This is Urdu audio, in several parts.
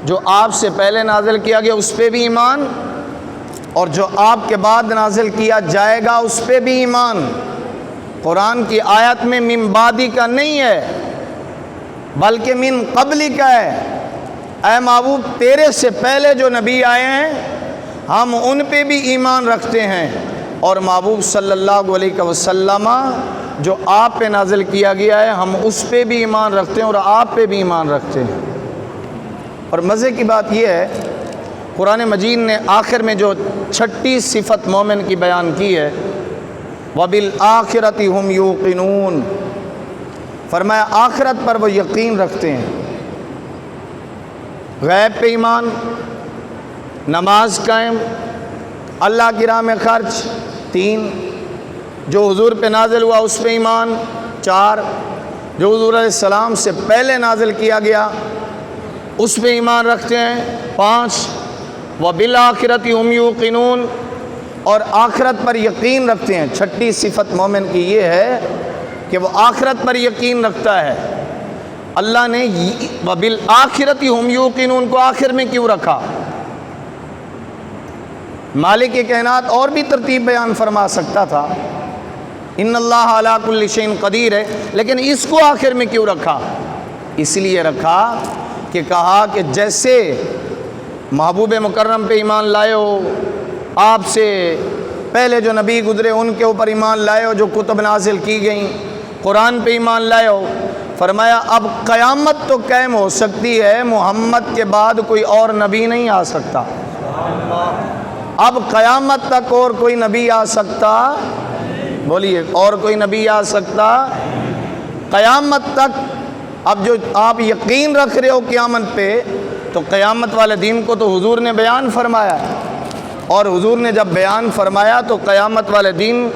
جو آپ سے پہلے نازل کیا گیا اس پہ بھی ایمان، اور جو آپ کے بعد نازل کیا جائے گا اس پہ بھی ایمان۔ قرآن کی آیت میں من بعدی کا نہیں ہے بلکہ من قبلی کا ہے۔ اے محبوب تیرے سے پہلے جو نبی آئے ہیں ہم ان پہ بھی ایمان رکھتے ہیں، اور محبوب صلی اللہ علیہ وسلم جو آپ پہ نازل کیا گیا ہے ہم اس پہ بھی ایمان رکھتے ہیں اور آپ پہ بھی ایمان رکھتے ہیں۔ اور مزے کی بات یہ ہے قرآن مجید نے آخر میں جو چھٹی صفت مومن کی بیان کی ہے، وَبِالْآخِرَةِ هُمْ يُوقِنُونَ، فرمایا آخرت پر وہ یقین رکھتے ہیں۔ غیب پہ ایمان، نماز قائم، اللہ کی راہ میں خرچ، 3، جو حضور پہ نازل ہوا اس پہ ایمان، 4، جو حضور علیہ السلام سے پہلے نازل کیا گیا اس پہ ایمان رکھتے ہیں، 5، وَبِالْآخِرَةِ هُمْ يُوقِنُونَ، اور آخرت پر یقین رکھتے ہیں۔ چھٹی صفت مومن کی یہ ہے کہ وہ آخرت پر یقین رکھتا ہے۔ اللہ نے وَبِالْآخِرَةِ هُمْ يُوقِنُونَ کو آخر میں کیوں رکھا؟ مالک کائنات اور بھی ترتیب بیان فرما سکتا تھا، ان اللہ علی کل شیء قدیر ہے، لیکن اس کو آخر میں کیوں رکھا؟ اس لیے رکھا کہ کہا کہ جیسے محبوب مکرم پہ ایمان لائے ہو، آپ سے پہلے جو نبی گزرے ان کے اوپر ایمان لائے ہو، جو کتب نازل کی گئیں، قرآن پہ ایمان لائے ہو، فرمایا اب قیامت تو قائم ہو سکتی ہے، محمد کے بعد کوئی اور نبی نہیں آ سکتا۔ اب قیامت تک اور کوئی نبی آ سکتا؟ بولیے، اور کوئی نبی آ سکتا؟ قیامت تک۔ اب جو آپ یقین رکھ رہے ہو قیامت پہ، تو قیامت والے دن کو تو حضور نے بیان فرمایا، اور حضور نے جب بیان فرمایا تو قیامت والے دن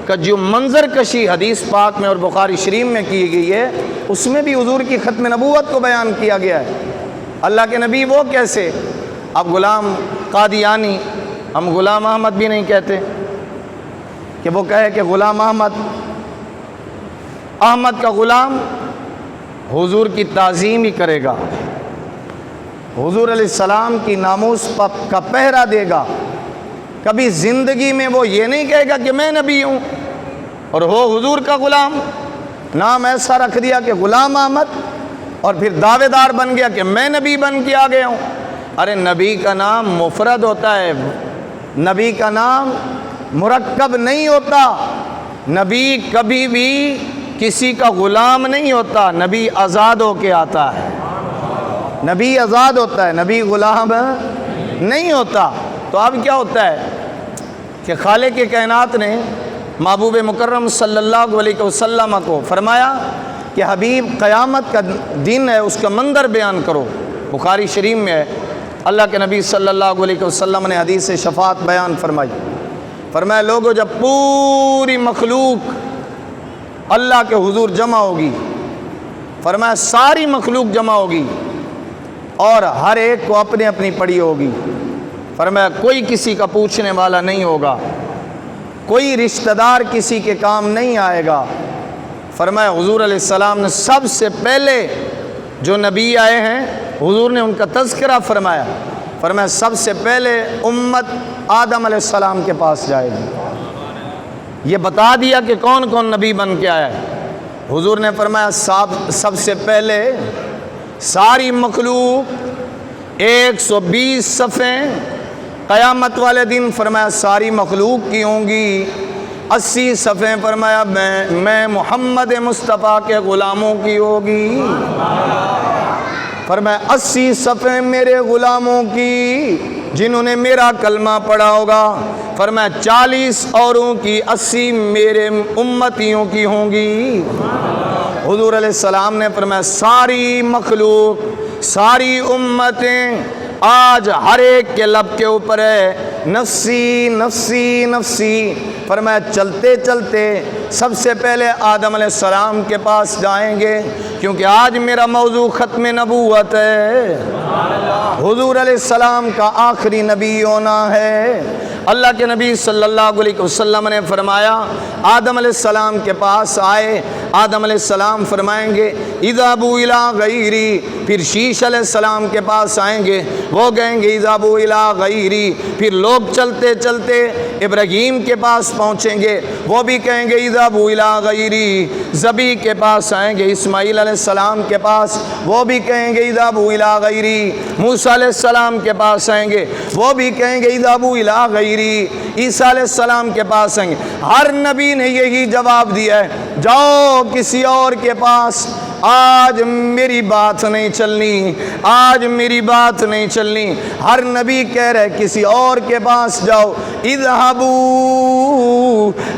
کا جو منظر کشی حدیث پاک میں اور بخاری شریف میں کی گئی ہے اس میں بھی حضور کی ختم نبوت کو بیان کیا گیا ہے۔ اللہ کے نبی وہ کیسے؟ اب غلام قادیانی، ہم غلام احمد بھی نہیں کہتے کہ وہ کہے کہ غلام احمد کا غلام حضور کی تعظیم ہی کرے گا، حضور علیہ السلام کی ناموس کا پہرا دے گا، کبھی زندگی میں وہ یہ نہیں کہے گا کہ میں نبی ہوں اور ہو حضور کا غلام، نام ایسا رکھ دیا کہ غلام احمد، اور پھر دعوے دار بن گیا کہ میں نبی بن کے آ گیا ہوں۔ ارے نبی کا نام مفرد ہوتا ہے، نبی کا نام مرکب نہیں ہوتا، نبی کبھی بھی کسی کا غلام نہیں ہوتا، نبی آزاد ہو کے آتا ہے، نبی آزاد ہوتا ہے، نبی غلام نہیں ہوتا۔ تو اب کیا ہوتا ہے کہ خالق کائنات نے محبوب مکرم صلی اللہ علیہ وسلم کو فرمایا کہ حبیب قیامت کا دن ہے، اس کا منظر بیان کرو۔ بخاری شریف میں ہے، اللہ کے نبی صلی اللہ علیہ وسلم نے حدیث شفاعت بیان فرمائی، فرمایا لوگوں جب پوری مخلوق اللہ کے حضور جمع ہوگی، فرمایا ساری مخلوق جمع ہوگی اور ہر ایک کو اپنے اپنی پڑی ہوگی، فرمایا کوئی کسی کا پوچھنے والا نہیں ہوگا، کوئی رشتہ دار کسی کے کام نہیں آئے گا۔ فرمایا حضور علیہ السلام نے سب سے پہلے جو نبی آئے ہیں حضور نے ان کا تذکرہ فرمایا، فرمایا سب سے پہلے امت آدم علیہ السلام کے پاس جائے گی۔ یہ بتا دیا کہ کون کون نبی بن کے آیا ہے۔ حضور نے فرمایا سب سے پہلے ساری مخلوق 120 صفیں قیامت والے دن، فرمایا ساری مخلوق کی ہوں گی، 80 صفیں فرمایا میں محمد مصطفیٰ کے غلاموں کی ہوگی، فرمایا 80 صفیں میرے غلاموں کی جنہوں نے میرا کلمہ پڑھا ہوگا، فرمایا 40 اوروں کی 80 میرے امتیوں کی ہوں گی۔ حضور علیہ السلام نے فرمایا ساری مخلوق، ساری امتیں آج ہر ایک کے لب کے اوپر ہے نفسی نفسی نفسی، فرمایا چلتے چلتے سب سے پہلے آدم علیہ السلام کے پاس جائیں گے، کیونکہ آج میرا موضوع ختم نبوت ہے، حضور علیہ السلام کا آخری نبی ہونا ہے۔ اللہ کے نبی صلی اللہ علیہ وسلم نے فرمایا آدم علیہ السلام کے پاس آئے، آدم علیہ السلام فرمائیں گے اذهبوا الی غیری، پھر شیش علیہ السلام کے پاس آئیں گے، وہ کہیں گے اذهبوا الی غیری، پھر لوگ چلتے چلتے ابراہیم کے پاس پہنچیں گے، وہ بھی کہیں گے اذهبوا الی غیری، ذبی کے پاس آئیں گے، اسماعیل علیہ السلام کے پاس، وہ بھی کہیں گے اذهبوا الی غیری، موسیٰ علیہ السلام کے پاس آئیں گے، وہ بھی کہیں گے اذهبوا الی غیری، عیسیٰ علیہ السلام کے پاس آئیں گے۔ ہر نبی نے یہی جواب دیا ہے، جاؤ کسی اور کے پاس، آج میری بات نہیں چلنی، آج میری بات نہیں چلنی۔ ہر نبی کہہ رہے کسی اور کے پاس جاؤ، اذهبوا،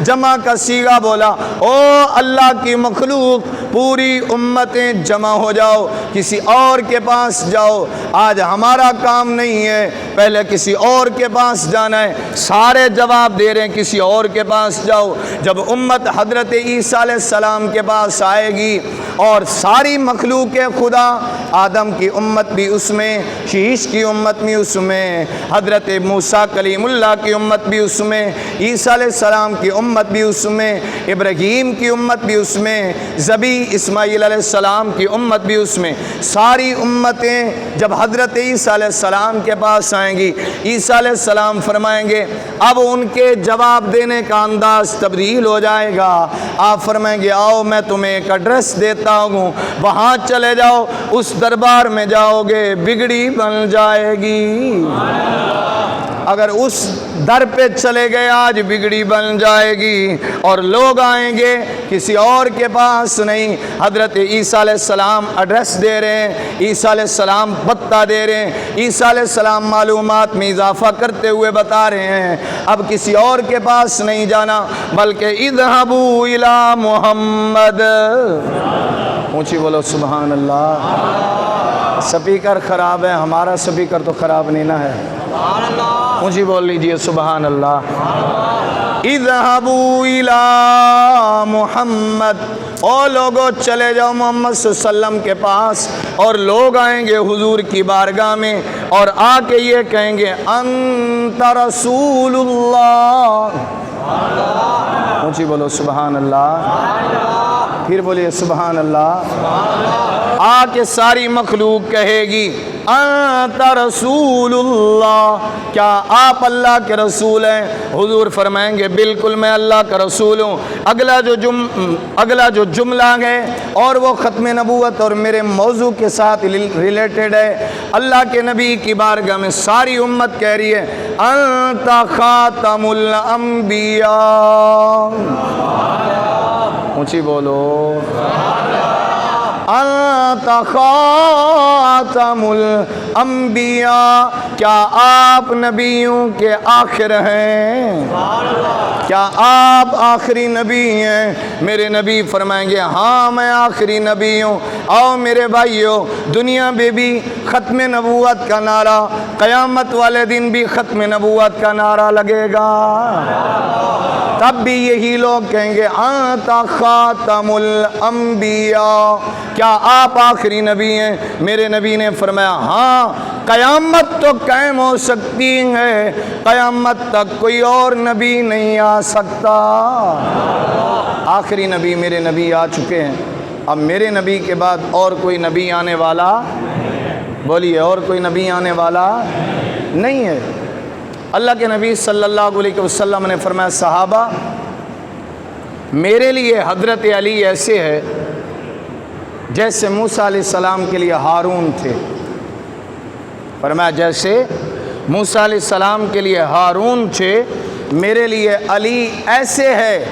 جمع کا صیغہ بولا، او اللہ کی مخلوق پوری امتیں جمع ہو جاؤ، کسی اور کے پاس جاؤ، آج ہمارا کام نہیں ہے پہلے کسی اور کے پاس جانا ہے، سارے جواب دے رہے ہیں کسی اور کے پاس جاؤ۔ جب امت حضرت عیسیٰ علیہ السلام کے پاس آئے گی اور ساری مخلوق خدا، آدم کی امت بھی اس میں، شیش کی امت بھی اس میں، حضرت موسیٰ کلیم اللہ کی امت بھی اس میں، عیسیٰ علیہ السلام کی امت بھی اس میں، ابراہیم کی امت بھی اس میں، ذبی اسماعیل علیہ السلام کی امت بھی اس میں، ساری امتیں جب حضرت عیسیٰ علیہ السلام کے پاس آئیں گی، عیسیٰ علیہ السلام فرمائیں گے، اب ان کے جواب دینے کا انداز تبدیل ہو جائے گا، آپ فرمائیں گے آؤ میں تمہیں ایک ایڈریس دیتا ہوں، وہاں چلے جاؤ، اس دربار میں جاؤ گے بگڑی بن جائے گی، اگر اس در پہ چلے گئے آج بگڑی بن جائے گی، اور لوگ آئیں گے کسی اور کے پاس نہیں۔ حضرت عیسیٰ علیہ السلام ایڈریس دے رہے ہیں، عیسیٰ علیہ السلام پتہ دے رہے ہیں، عیسیٰ علیہ السلام معلومات میں اضافہ کرتے ہوئے بتا رہے ہیں اب کسی اور کے پاس نہیں جانا بلکہ اذهبوا الی محمد، اونچی بولو سبحان اللہ۔ سپیکر خراب ہے، ہمارا سپیکر تو خراب نہیں نہ ہے، اونچی بول لیجئے سبحان اللہ۔ اذهبوا الی محمد، او لوگو چلے جاؤ محمد صلی اللہ علیہ وسلم کے پاس، اور لوگ آئیں گے حضور کی بارگاہ میں اور آ کے یہ کہیں گے انت رسول اللہ، اونچی بولو سبحان اللہ، پھر بولیے سبحان اللہ۔ آ کے ساری مخلوق کہے گی انت رسول اللہ، کیا آپ اللہ کے رسول ہیں؟ حضور فرمائیں گے بالکل میں اللہ کا رسول ہوں۔ اگلا جو جملہ ہے اور وہ ختم نبوت اور میرے موضوع کے ساتھ ریلیٹڈ ہے، اللہ کے نبی کی بارگاہ میں ساری امت کہہ رہی ہے انت خاتم الانبیاء، اونچی بولو انت خاتم الانبیاء، کیا آپ نبیوں کے آخر ہیں؟ کیا آپ آخری نبی ہیں؟ میرے نبی فرمائیں گے ہاں میں آخری نبی ہوں۔ آؤ میرے بھائیو، دنیا میں بھی ختم نبوت کا نعرہ، قیامت والے دن بھی ختم نبوت کا نعرہ لگے گا، تب بھی یہی لوگ کہیں گے انت خاتم الانبیاء، کیا آپ آخری نبی ہیں؟ میرے نبی نے فرمایا ہاں، قیامت تو قائم ہو سکتی ہے، قیامت تک کوئی اور نبی نہیں آ سکتا۔ آخری نبی میرے نبی آ چکے ہیں، اب میرے نبی کے بعد اور کوئی نبی آنے والا، بولیے اور کوئی نبی آنے والا نہیں ہے۔ اللہ کے نبی صلی اللہ علیہ وسلم نے فرمایا صحابہ میرے لیے حضرت علی ایسے ہے جیسے موسیٰ علیہ السلام کے لیے ہارون تھے، فرمایا جیسے موسیٰ علیہ السلام کے لیے ہارون تھے میرے لیے علی ایسے ہے،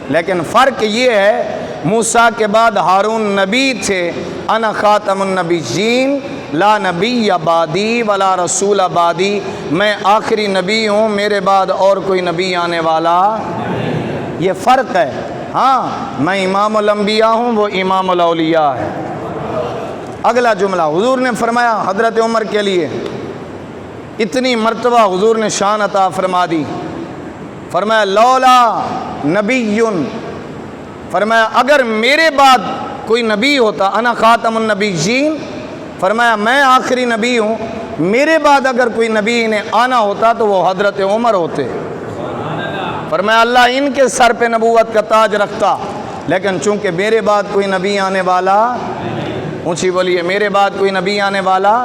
لیکن فرق یہ ہے موسیٰ کے بعد ہارون نبی تھے، انا خاتم النبیین لا نبی بعدی ولا رسول بعدی، میں آخری نبی ہوں، میرے بعد اور کوئی نبی آنے والا، یہ فرق ہے۔ ہاں میں امام الانبیاء ہوں، وہ امام الاولیاء ہے۔ اگلا جملہ حضور نے فرمایا حضرت عمر کے لیے، اتنی مرتبہ حضور نے شان عطا فرما دی، فرمایا لولا نبیٌ، فرمایا اگر میرے بعد کوئی نبی ہوتا، انا خاتم النبیین، فرمایا میں آخری نبی ہوں، میرے بعد اگر کوئی نبی انہیں آنا ہوتا تو وہ حضرت عمر ہوتے۔ فرمایا اللہ ان کے سر پہ نبوت کا تاج رکھتا، لیکن چونکہ میرے بعد کوئی نبی آنے والا، اونچی بولیے، میرے بعد کوئی نبی آنے والا،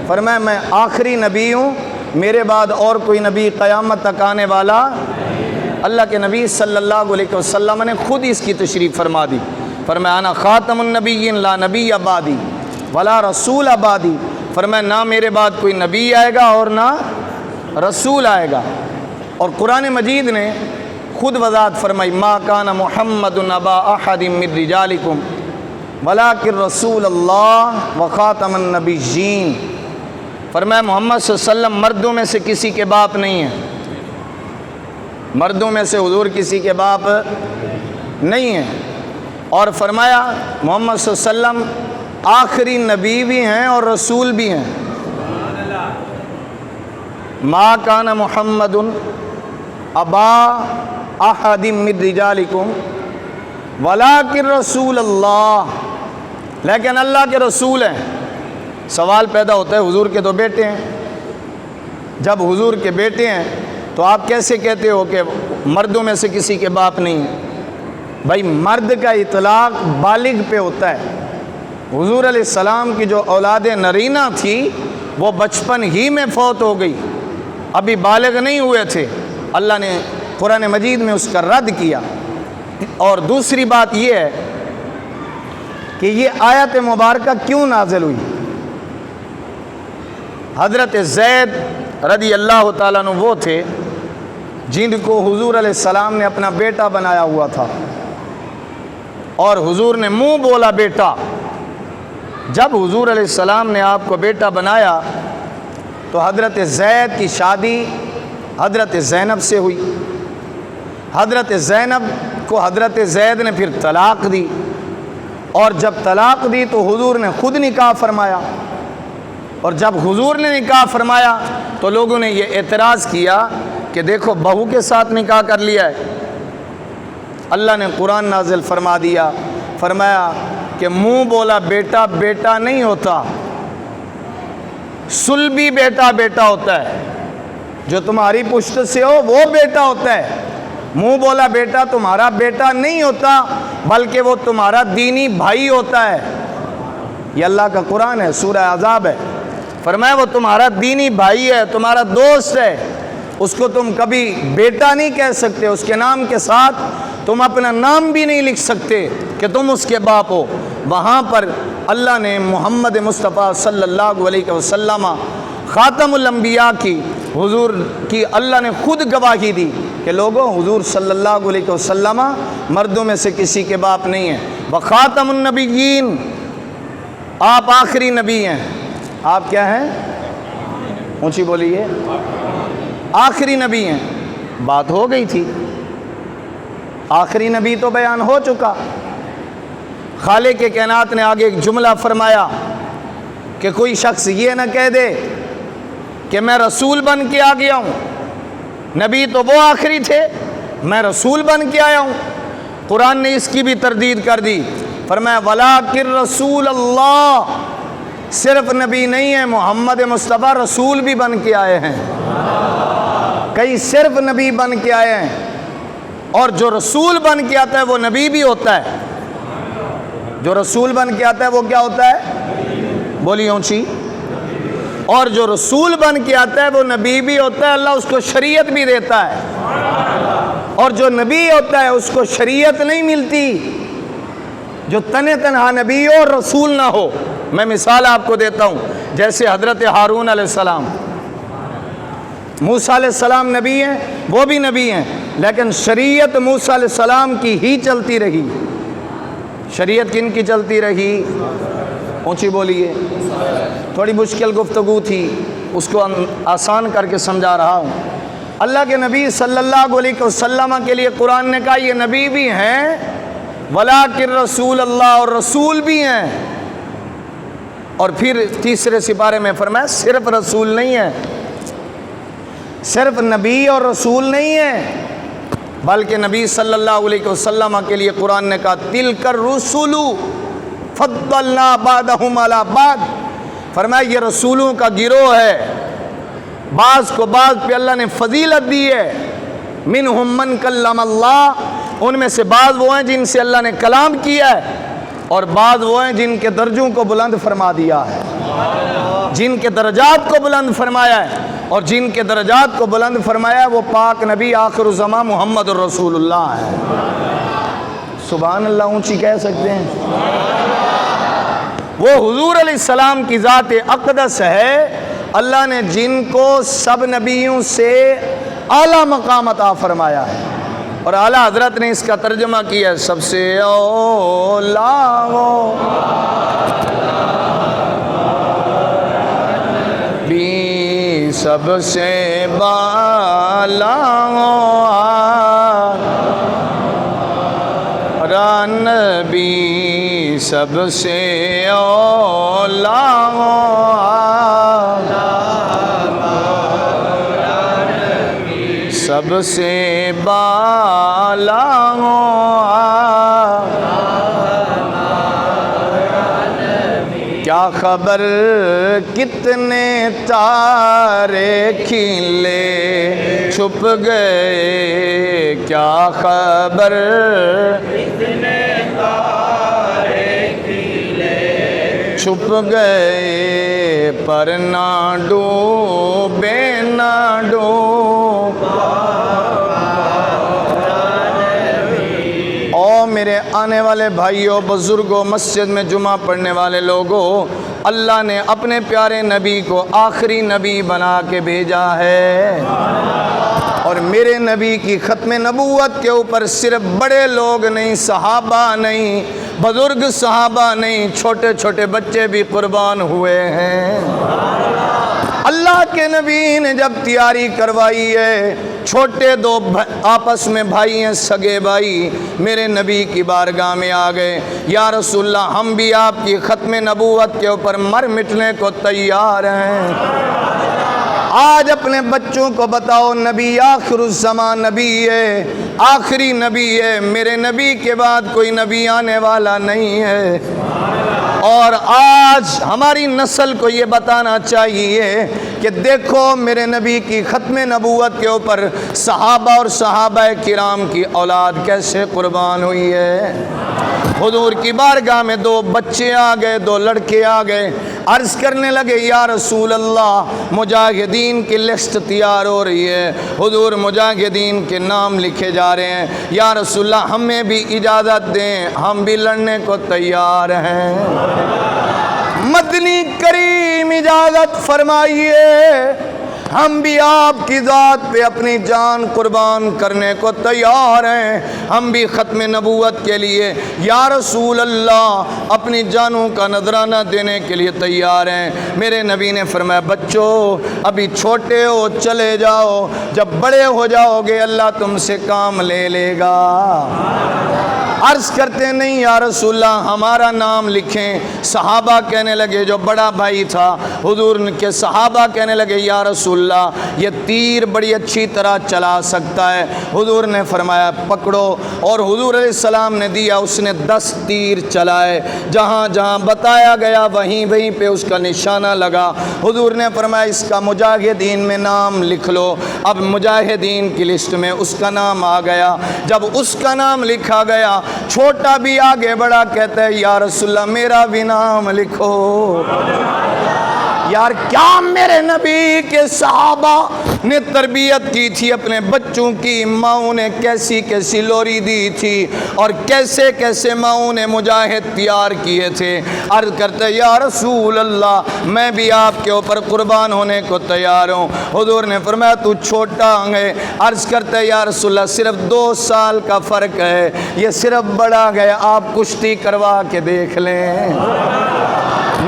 فرمایا میں آخری نبی ہوں، میرے بعد اور کوئی نبی قیامت تک آنے والا۔ اللہ کے نبی صلی اللہ علیہ وسلم نے خود اس کی تشریح فرما دی، فرمایا انا خاتم النبیین لا نبی بعدی ولا رسول بعدی، فرمایا نہ میرے بعد کوئی نبی آئے گا اور نہ رسول آئے گا۔ اور قرآن مجید نے خود وضاحت فرمائی، ما کان محمد ابا احد من رجالکم ولکن رسول اللہ وخاتم النبیین، فرمایا محمد صلی اللہ علیہ وسلم مردوں میں سے کسی کے باپ نہیں ہیں، مردوں میں سے حضور کسی کے باپ نہیں ہیں، اور فرمایا محمد صلی اللہ علیہ وسلم آخری نبی بھی ہیں اور رسول بھی ہیں۔ ما کان محمد ابا احد من رجالکم ولکن رسول اللہ، لیکن اللہ کے رسول ہیں۔ سوال پیدا ہوتا ہے حضور کے تو بیٹے ہیں، جب حضور کے بیٹے ہیں تو آپ کیسے کہتے ہو کہ مردوں میں سے کسی کے باپ نہیں ہیں؟ بھائی مرد کا اطلاق بالغ پہ ہوتا ہے، حضور علیہ السلام کی جو اولاد نرینہ تھی وہ بچپن ہی میں فوت ہو گئی، ابھی بالغ نہیں ہوئے تھے، اللہ نے قرآن مجید میں اس کا رد کیا۔ اور دوسری بات یہ ہے کہ یہ آیت مبارکہ کیوں نازل ہوئی؟ حضرت زید رضی اللہ تعالیٰ عنہ وہ تھے جن کو حضور علیہ السلام نے اپنا بیٹا بنایا ہوا تھا، اور حضور نے منہ بولا بیٹا۔ جب حضور علیہ السلام نے آپ کو بیٹا بنایا تو حضرت زید کی شادی حضرت زینب سے ہوئی، حضرت زینب کو حضرت زید نے پھر طلاق دی، اور جب طلاق دی تو حضور نے خود نکاح فرمایا، اور جب حضور نے نکاح فرمایا تو لوگوں نے یہ اعتراض کیا کہ دیکھو بہو کے ساتھ نکاح کر لیا ہے۔ اللہ نے قرآن نازل فرما دیا، فرمایا کہ منہ بولا بیٹا بیٹا نہیں ہوتا، صلبی بیٹا بیٹا ہوتا ہے، جو تمہاری پشت سے ہو وہ بیٹا ہوتا ہے، منہ بولا بیٹا تمہارا بیٹا نہیں ہوتا بلکہ وہ تمہارا دینی بھائی ہوتا ہے۔ یہ اللہ کا قرآن ہے، سورہ احزاب ہے، فرمایا وہ تمہارا دینی بھائی ہے، تمہارا دوست ہے، اس کو تم کبھی بیٹا نہیں کہہ سکتے، اس کے نام کے ساتھ تم اپنا نام بھی نہیں لکھ سکتے کہ تم اس کے باپ ہو۔ وہاں پر اللہ نے محمد مصطفیٰ صلی اللہ علیہ وسلم خاتم الانبیاء کی، حضور کی اللہ نے خود گواہی دی کہ لوگوں حضور صلی اللہ علیہ وسلم مردوں میں سے کسی کے باپ نہیں ہیں، وخاتم النبیین، آپ آخری نبی ہیں۔ آپ کیا ہیں؟ اونچی بولیے، آخری نبی ہیں۔ بات ہو گئی تھی، آخری نبی تو بیان ہو چکا۔ خالق کائنات نے آگے ایک جملہ فرمایا کہ کوئی شخص یہ نہ کہہ دے کہ میں رسول بن کے آ گیا ہوں، نبی تو وہ آخری تھے، میں رسول بن کے آیا ہوں۔ قرآن نے اس کی بھی تردید کر دی، فرمایا وَلَٰكِن رسول اللہ، صرف نبی نہیں ہے، محمد مصطفیٰ رسول بھی بن کے آئے ہیں، کئی صرف نبی بن کے آئے ہیں، اور جو رسول بن کے آتا ہے وہ نبی بھی ہوتا ہے، جو رسول بن کے آتا ہے وہ کیا ہوتا ہے؟ بولیے اونچی۔ اور جو رسول بن کے آتا ہے وہ نبی بھی ہوتا ہے، اللہ اس کو شریعت بھی دیتا ہے، اور جو نبی ہوتا ہے اس کو شریعت نہیں ملتی، جو تنہا نبی ہو اور رسول نہ ہو۔ میں مثال آپ کو دیتا ہوں، جیسے حضرت ہارون علیہ السلام، موسیٰ علیہ السلام نبی ہیں، وہ بھی نبی ہیں، لیکن شریعت موسیٰ علیہ السلام کی ہی چلتی رہی۔ شریعت کن کی چلتی رہی؟ اونچی بولیے، تھوڑی مشکل گفتگو تھی، اس کو آسان کر کے سمجھا رہا ہوں۔ اللہ کے نبی صلی اللہ علیہ وسلم کے لیے قرآن نے کہا یہ نبی بھی ہیں، وَلَٰكِن رسول اللہ، اور رسول بھی ہیں، اور پھر تیسرے سپارے میں فرمایا صرف رسول نہیں ہے، صرف نبی اور رسول نہیں ہے، بلکہ نبی صلی اللہ علیہ وسلم کے لیے قرآن نے کہا تلک الرسل فضلنا بعضهم علی بعض، فرمایا یہ رسولوں کا گروہ ہے، بعض کو بعض پہ اللہ نے فضیلت دی ہے، منہم من کلم اللہ، ان میں سے بعض وہ ہیں جن سے اللہ نے کلام کیا ہے، اور بعض وہ ہیں جن کے درجوں کو بلند فرما دیا ہے، جن کے درجات کو بلند فرمایا ہے، اور جن کے درجات کو بلند فرمایا ہے وہ پاک نبی آخر الزمان محمد الرسول اللہ ہے۔ سبحان اللہ اونچی کہہ سکتے ہیں؟ وہ حضور علیہ السلام کی ذات اقدس ہے، اللہ نے جن کو سب نبیوں سے اعلیٰ مقام عطا فرمایا ہے، اور اعلیٰ حضرت نے اس کا ترجمہ کیا ہے سب سے اولا وہ بھی سب سے بالا نبی سب سے اولا سب سے بالا کیا خبر کتنے تارے کھلے چھپ گئے، کیا خبر کتنے تارے کھلے چھپ گئے، پر نہ ڈوبے نہ او میرے آنے والے بھائیوں، بزرگوں، مسجد میں جمعہ پڑھنے والے لوگوں، اللہ نے اپنے پیارے نبی کو آخری نبی بنا کے بھیجا ہے، اور میرے نبی کی ختم نبوت کے اوپر صرف بڑے لوگ نہیں، صحابہ نہیں، بزرگ صحابہ نہیں، چھوٹے چھوٹے بچے بھی قربان ہوئے ہیں۔ اللہ کے نبی نے جب تیاری کروائی ہے، چھوٹے دو آپس میں بھائی ہیں، سگے بھائی، میرے نبی کی بارگاہ میں آ گئے، یا رسول اللہ ہم بھی آپ کی ختم نبوت کے اوپر مر مٹنے کو تیار ہیں، آج اپنے بچوں کو بتاؤ نبی آخر الزمان نبی ہے، آخری نبی ہے، میرے نبی کے بعد کوئی نبی آنے والا نہیں ہے، اور آج ہماری نسل کو یہ بتانا چاہیے کہ دیکھو میرے نبی کی ختم نبوت کے اوپر صحابہ اور صحابہ کرام کی اولاد کیسے قربان ہوئی ہے۔ حضور کی بارگاہ میں دو بچے آ گئے، دو لڑکے آ گئے، عرض کرنے لگے یا رسول اللہ مجاہدین کی لسٹ تیار ہو رہی ہے، حضور مجاہدین کے نام لکھے جا رہے ہیں، یا رسول اللہ ہمیں بھی اجازت دیں، ہم بھی لڑنے کو تیار ہیں۔ مدنی کریم اجازت فرمائیے، ہم بھی آپ کی ذات پہ اپنی جان قربان کرنے کو تیار ہیں، ہم بھی ختم نبوت کے لیے یا رسول اللہ اپنی جانوں کا نذرانہ دینے کے لیے تیار ہیں۔ میرے نبی نے فرمایا بچوں ابھی چھوٹے ہو، چلے جاؤ، جب بڑے ہو جاؤ گے اللہ تم سے کام لے لے گا۔ عرض کرتے نہیں یا رسول اللہ ہمارا نام لکھیں، صحابہ کہنے لگے، جو بڑا بھائی تھا حضور کے صحابہ کہنے لگے یا رسول اللہ یہ تیر بڑی اچھی طرح چلا سکتا ہے، حضور نے فرمایا پکڑو، اور حضور علیہ السلام نے دیا، اس نے 10 تیر چلائے، جہاں جہاں بتایا گیا وہیں وہیں پہ اس کا نشانہ لگا، حضور نے فرمایا اس کا مجاہدین میں نام لکھ لو، اب مجاہدین کی لسٹ میں اس کا نام آ گیا، جب اس کا نام لکھا گیا چھوٹا بھی آگے بڑا کہتا ہے یا رسول اللہ میرا بھی نام لکھو۔ یار کیا میرے نبی کے صحابہ نے تربیت کی تھی اپنے بچوں کی، ماؤں نے کیسی کیسی لوری دی تھی، اور کیسے کیسے ماؤں نے مجاہد تیار کیے تھے۔ عرض کرتے یا رسول اللہ میں بھی آپ کے اوپر قربان ہونے کو تیار ہوں، حضور نے فرمایا تو چھوٹا ہے، عرض کرتے یا رسول اللہ صرف 2 سال کا فرق ہے، یہ صرف بڑا گیا، آپ کشتی کروا کے دیکھ لیں۔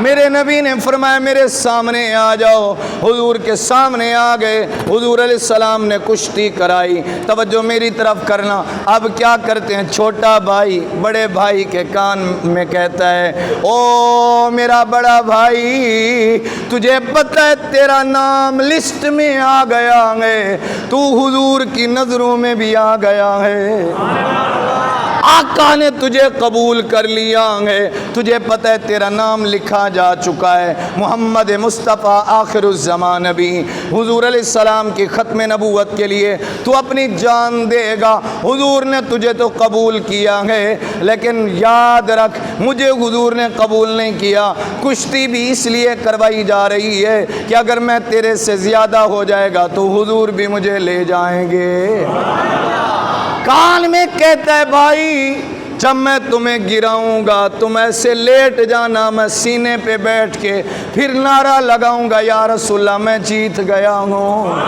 میرے نبی نے فرمایا میرے سامنے آ جاؤ، حضور کے سامنے آ گئے، حضور علیہ السلام نے کشتی کرائی۔ توجہ میری طرف کرنا، اب کیا کرتے ہیں، چھوٹا بھائی بڑے بھائی کے کان میں کہتا ہے، او میرا بڑا بھائی، تجھے پتہ ہے تیرا نام لسٹ میں آ گیا ہے، تو حضور کی نظروں میں بھی آ گیا ہے، آقا نے تجھے قبول کر لیا ہے، تجھے پتہ ہے تیرا نام لکھا جا چکا ہے، محمد مصطفیٰ آخر الزمان نبی، حضور علیہ السلام کی ختم نبوت کے لیے تو اپنی جان دے گا، حضور نے تجھے تو قبول کیا ہے، لیکن یاد رکھ مجھے حضور نے قبول نہیں کیا، کشتی بھی اس لیے کروائی جا رہی ہے کہ اگر میں تیرے سے زیادہ ہو جائے گا تو حضور بھی مجھے لے جائیں گے۔ کان میں کہتا ہے بھائی جب میں تمہیں گراؤں گا تم ایسے لیٹ جانا، میں سینے پہ بیٹھ کے پھر نعرہ لگاؤں گا یا رسول اللہ میں جیت گیا ہوں۔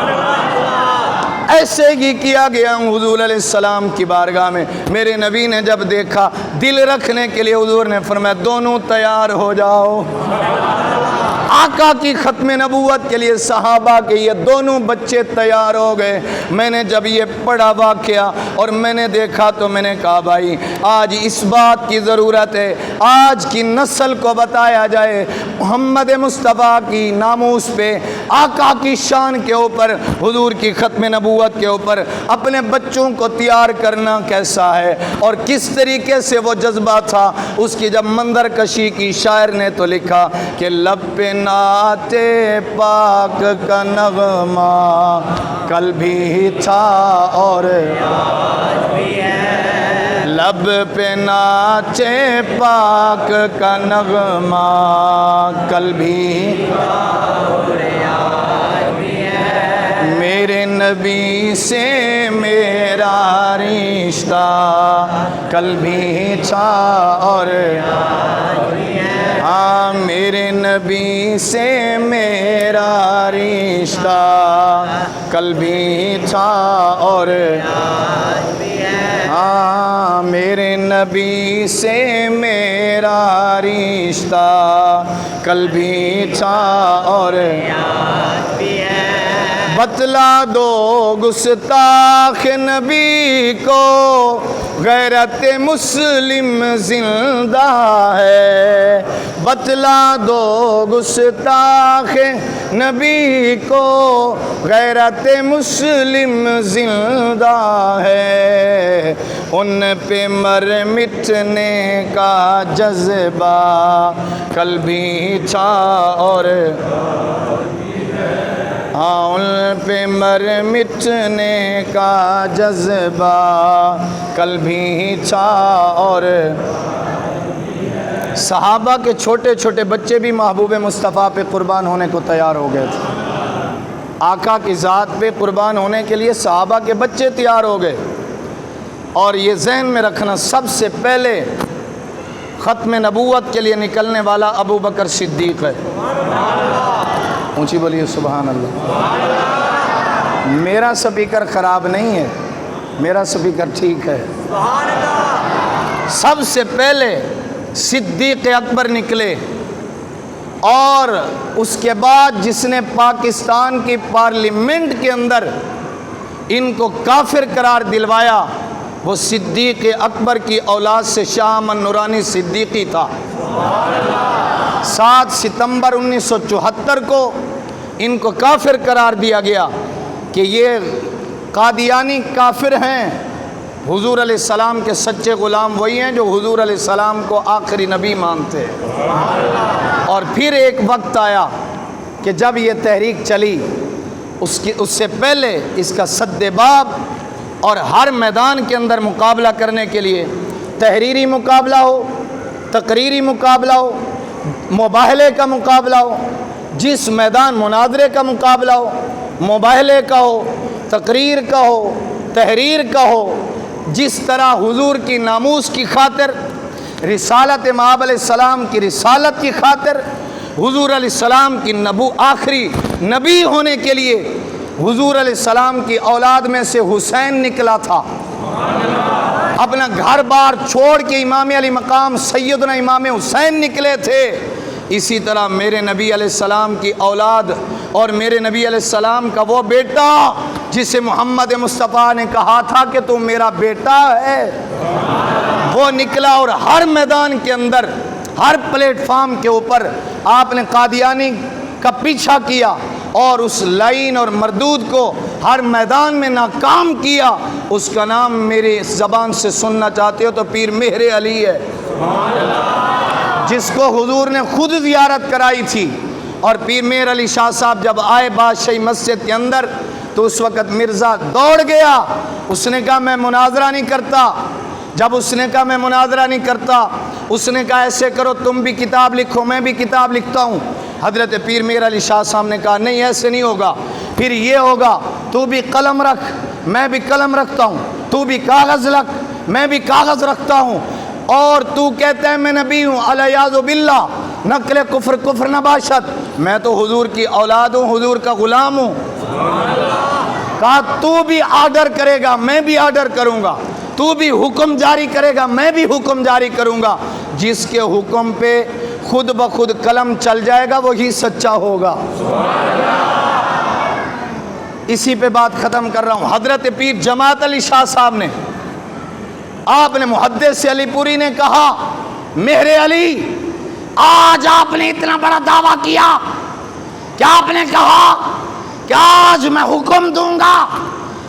ایسے ہی کیا گیا ہوں حضور علیہ السلام کی بارگاہ میں۔ میرے نبی نے جب دیکھا دل رکھنے کے لیے حضور نے فرمایا دونوں تیار ہو جاؤ۔ آقا کی ختم نبوت کے لیے صحابہ کے یہ دونوں بچے تیار ہو گئے۔ میں نے جب یہ پڑھا واقعہ اور میں نے دیکھا تو میں نے کہا بھائی آج اس بات کی ضرورت ہے، آج کی نسل کو بتایا جائے محمد مصطفیٰ کی ناموس پہ، آقا کی شان کے اوپر، حضور کی ختم نبوت کے اوپر اپنے بچوں کو تیار کرنا کیسا ہے اور کس طریقے سے وہ جذبہ تھا۔ اس کی جب منظر کشی کی شاعر نے تو لکھا کہ لب پہ نعت پاک کا نغمہ کل بھی تھا اور آج بھی ہے، لب پہ نعت پاک کا نغمہ کل بھی تھا اور آج بھی ہے، میرے نبی سے میرا رشتہ کل بھی تھا اور آج بھی ہے، ہاں میرے نبی سے میرا رشتہ کل بھی تھا اور آج بھی ہے، ہاں میرے نبی سے میرا رشتہ کل بھی تھا اور آج بھی ہے، بتلا دو گستاخ نبی کو غیرت مسلم زندہ ہے، بتلا دو گستاخ نبی کو غیرت مسلم زندہ ہے، ان پہ مر مٹنے کا جذبہ کل بھی تھا اور ہاں ان پہ مر مٹنے کا جذبہ کل بھی تھا اور صحابہ کے چھوٹے چھوٹے بچے بھی محبوب مصطفیٰ پہ قربان ہونے کو تیار ہو گئے تھے۔ آقا کی ذات پہ قربان ہونے کے لیے صحابہ کے بچے تیار ہو گئے، اور یہ ذہن میں رکھنا سب سے پہلے ختم نبوت کے لیے نکلنے والا ابو بکر صدیق ہے۔ اونچی بولیے سبحان اللہ۔ میرا سپیکر خراب نہیں ہے، میرا سپیکر ٹھیک ہے۔ سب سے پہلے صدیق اکبر نکلے، اور اس کے بعد جس نے پاکستان کی پارلیمنٹ کے اندر ان کو کافر قرار دلوایا وہ صدیق اکبر کی اولاد سے شاہ امن نورانی صدیقی تھا۔ 7 ستمبر 1974 کو ان کو کافر قرار دیا گیا کہ یہ قادیانی کافر ہیں، حضور علیہ السلام کے سچے غلام وہی ہیں جو حضور علیہ السلام کو آخری نبی مانتے ہیں۔ اور پھر ایک وقت آیا کہ جب یہ تحریک چلی، اس سے پہلے اس کا سد باب اور ہر میدان کے اندر مقابلہ کرنے کے لیے تحریری مقابلہ ہو، تقریری مقابلہ ہو، مباہلے کا مقابلہ ہو، جس میدان مناظرے کا مقابلہ ہو، مباہلے کا ہو، تقریر کا ہو، تحریر کا ہو، جس طرح حضور کی ناموس کی خاطر، رسالت مآب علیہ السلام کی رسالت کی خاطر، حضور علیہ السلام کی آخری نبی ہونے کے لیے حضور علیہ السلام کی اولاد میں سے حسین نکلا تھا، اپنا گھر بار چھوڑ کے امام علی مقام سیدنا امام حسین نکلے تھے، اسی طرح میرے نبی علیہ السلام کی اولاد اور میرے نبی علیہ السلام کا وہ بیٹا جسے محمد مصطفیٰ نے کہا تھا کہ تو میرا بیٹا ہے، وہ نکلا اور ہر میدان کے اندر، ہر پلیٹ فارم کے اوپر آپ نے قادیانی کا پیچھا کیا اور اس لعین اور مردود کو ہر میدان میں ناکام کیا۔ اس کا نام میری زبان سے سننا چاہتے ہو تو پیر مہر علی ہے، جس کو حضور نے خود زیارت کرائی تھی۔ اور پیر مہر علی شاہ صاحب جب آئے بادشاہی مسجد کے اندر تو اس وقت مرزا دوڑ گیا، اس نے کہا میں مناظرہ نہیں کرتا۔ جب اس نے کہا میں مناظرہ نہیں کرتا، اس نے کہا ایسے کرو تم بھی کتاب لکھو میں بھی کتاب لکھتا ہوں۔ حضرت پیر مہر علی شاہ صاحب نے کہا نہیں ایسے نہیں ہوگا، پھر یہ ہوگا تو بھی قلم رکھ میں بھی قلم رکھتا ہوں، تو بھی کاغذ رکھ میں بھی کاغذ رکھتا ہوں، اور تو کہتا ہے میں نبی ہوں، الیاذ باللہ نقل کفر کفر نباشت، میں تو حضور کی اولاد ہوں، حضور کا غلام ہوں۔ کہا تو بھی آرڈر کرے گا میں بھی آرڈر کروں گا، تو بھی حکم جاری کرے گا میں بھی حکم جاری کروں گا، جس کے حکم پہ خود بخود قلم چل جائے گا وہی سچا ہوگا۔ اسی پہ بات ختم کر رہا ہوں۔ حضرت پیر جماعت علی شاہ صاحب نے، آپ نے محدث علی پوری نے کہا مہر علی آج آپ نے اتنا بڑا دعویٰ کیا کہ آپ نے کہا کہ آج میں حکم دوں گا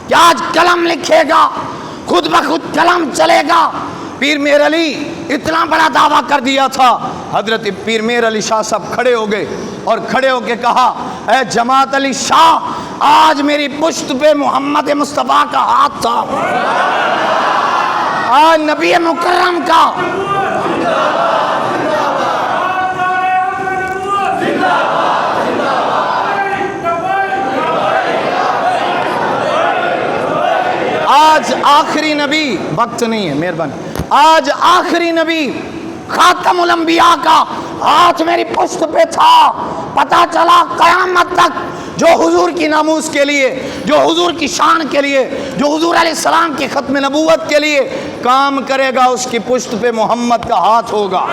کہ آج قلم لکھے گا، خود بخود قلم چلے گا۔ پیر مہر علی اتنا بڑا دعویٰ کر دیا تھا، حضرت پیر مہر علی شاہ صاحب کھڑے ہو گئے اور کھڑے ہو کے کہا اے جماعت علی شاہ آج میری پشت پہ محمد مصطفیٰ کا ہاتھ تھا، آج نبی مکرم کا۔ آج آخری نبی، وقت نہیں ہے مہربانی، آج آخری نبی خاتم الانبیاء کا ہاتھ میری پشت پہ تھا۔ پتہ چلا قیامت تک جو حضور کی ناموس کے لیے، جو حضور کی شان کے لیے، جو حضور علیہ السلام کی ختم نبوت کے لیے کام کرے گا اس کی پشت پہ محمد کا ہاتھ ہوگا۔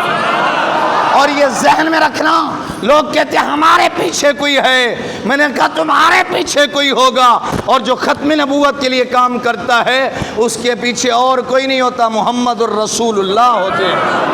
اور یہ ذہن میں رکھنا، لوگ کہتے ہیں ہمارے پیچھے کوئی ہے، میں نے کہا تمہارے پیچھے کوئی ہوگا، اور جو ختم نبوت کے لیے کام کرتا ہے اس کے پیچھے اور کوئی نہیں ہوتا، محمد الرسول اللہ ہوتے ہیں۔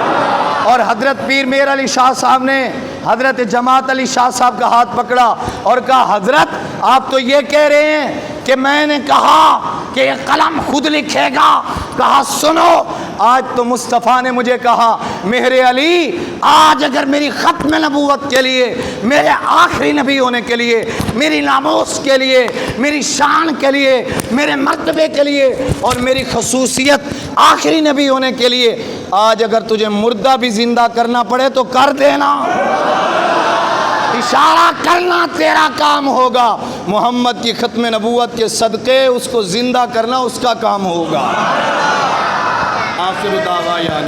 اور حضرت پیر مہر علی شاہ صاحب نے حضرت جماعت علی شاہ صاحب کا ہاتھ پکڑا اور کہا حضرت آپ تو یہ کہہ رہے ہیں کہ میں نے کہا کہ یہ قلم خود لکھے گا۔ کہا سنو آج تو مصطفیٰ نے مجھے کہا مہر علی آج اگر میری ختم نبوت کے لیے، میرے آخری نبی ہونے کے لیے، میری ناموس کے لیے، میری شان کے لیے، میرے مرتبے کے لیے اور میری خصوصیت آخری نبی ہونے کے لیے آج اگر تجھے مردہ بھی زندہ کرنا پڑے تو کر دینا، اشارہ کرنا تیرا کام ہوگا، محمد کی ختم نبوت کے صدقے اس کو زندہ کرنا اس کا کام ہوگا۔ آخر دعوانا